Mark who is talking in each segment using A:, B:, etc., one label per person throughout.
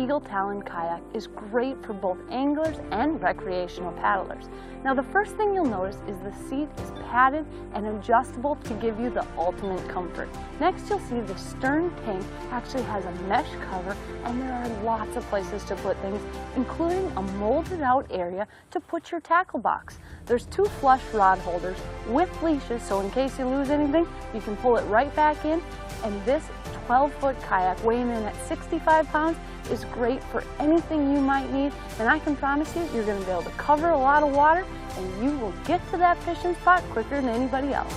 A: Eagle Talon kayak is great for both anglers and recreational paddlers. Now the first thing you'll notice is the seat is padded and adjustable to give you the ultimate comfort. Next you'll see the stern tank actually has a mesh cover, and there are lots of places to put things, including a molded out area to put your tackle box. There's 2 flush rod holders with leashes, so in case you lose anything, you can pull it right back in. And this 12-foot kayak weighing in at 65 pounds is great for anything you might need, and I can promise you, you're going to be able to cover a lot of water and you will get to that fishing spot quicker than anybody else.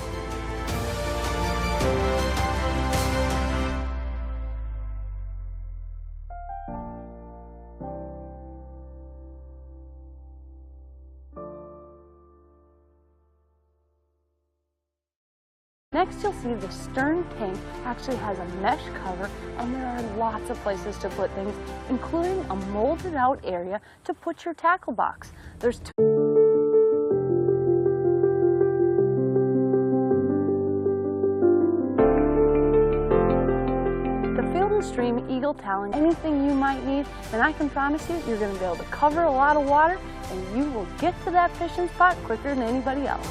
A: Next you'll see the stern tank actually has a mesh cover, and there are lots of places to put things, including a molded out area to put your tackle box. There's the Field & Stream Eagle Talon, anything you might need, and I can promise you, you're going to be able to cover a lot of water and you will get to that fishing spot quicker than anybody else.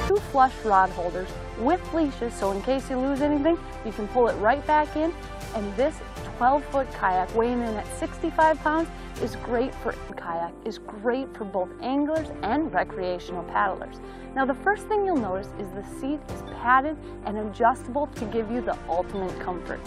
A: 2 flush rod holders with leashes, so in case you lose anything, you can pull it right back in. And this 12-foot kayak weighing in at 65 pounds is great for both anglers and recreational paddlers. Now the first thing you'll notice is the seat is padded and adjustable to give you the ultimate comfort.